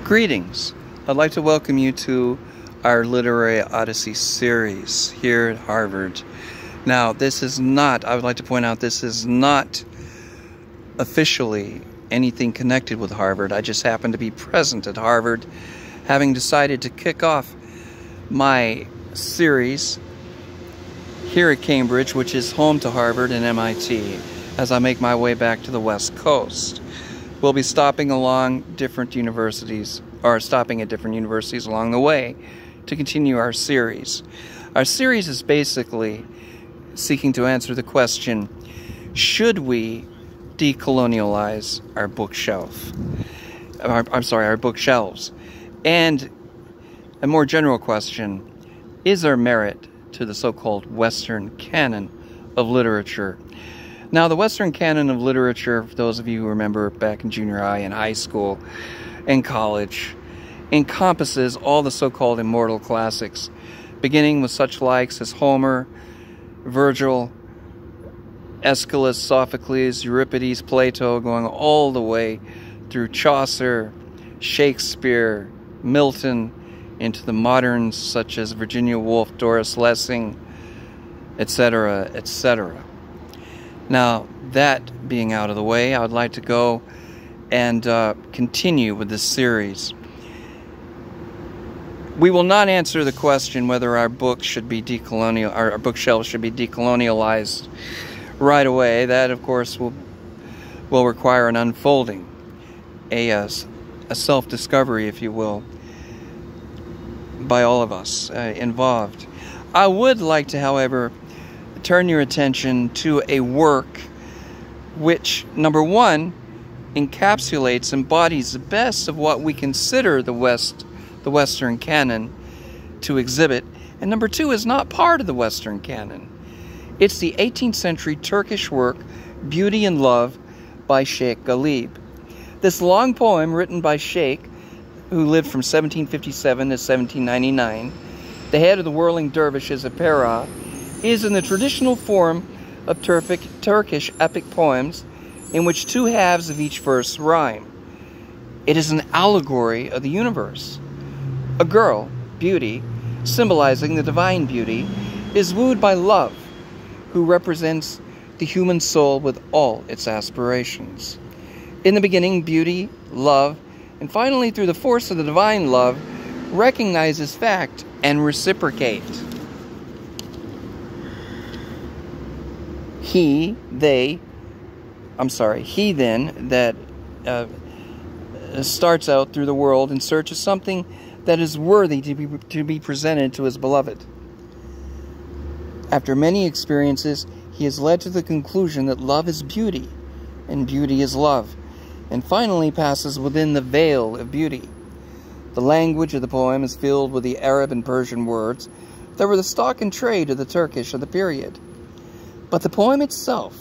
Greetings. I'd like to welcome you to our Literary Odyssey series here at Harvard. Now, this is not, I would like to point out, this is not officially anything connected with Harvard. I just happen to be present at Harvard, having decided to kick off my series here at Cambridge, which is home to Harvard and MIT, as I make my way back to the West Coast. We'll be stopping along different universities, or stopping at different universities along the way to continue our series. Our series is basically seeking to answer the question, should we decolonialize our bookshelf? Our bookshelves. And a more general question, is there merit to the so-called Western Canon of Literature? Now, the Western Canon of Literature, for those of you who remember back in junior high and high school and college, encompasses all the so-called immortal classics, beginning with such likes as Homer, Virgil, Aeschylus, Sophocles, Euripides, Plato, going all the way through Chaucer, Shakespeare, Milton, into the moderns such as Virginia Woolf, Doris Lessing, etc., etc. Now, that being out of the way, I would like to go and continue with this series. We will not answer the question whether our books should be our bookshelves should be decolonialized right away. That, of course, will require an unfolding, a self-discovery, if you will, by all of us involved. I would like to, however, turn your attention to a work which, number one, embodies the best of what we consider the Western Canon to exhibit, and number two, is not part of the Western Canon. It's the 18th century Turkish work, Beauty and Love, by Shaky. This long poem written by Shaky, who lived from 1757 to 1799, the head of the whirling dervishes of Pera, is in the traditional form of Turkish epic poems in which two halves of each verse rhyme. It is an allegory of the universe. A girl, Beauty, symbolizing the divine beauty, is wooed by Love, who represents the human soul with all its aspirations. In the beginning, Beauty, Love, and finally through the force of the divine love, recognize this fact and reciprocate. He then that starts out through the world in search of something that is worthy to be presented to his beloved. After many experiences, he is led to the conclusion that love is beauty, and beauty is love, and finally passes within the veil of beauty. The language of the poem is filled with the Arab and Persian words that were the stock and trade of the Turkish of the period. But the poem itself,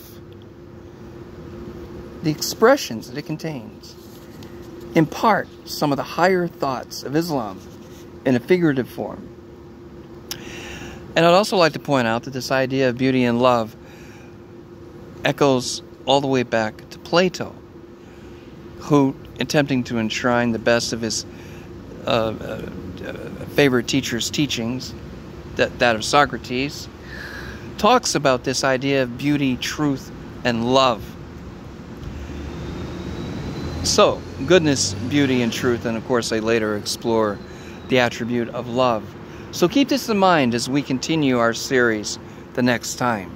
the expressions that it contains, impart some of the higher thoughts of Islam in a figurative form. And I'd also like to point out that this idea of beauty and love echoes all the way back to Plato, who, attempting to enshrine the best of his favorite teacher's teachings, that of Socrates, talks about this idea of beauty, truth, and love. So, goodness, beauty, and truth, and of course they later explore the attribute of love. So keep this in mind as we continue our series the next time.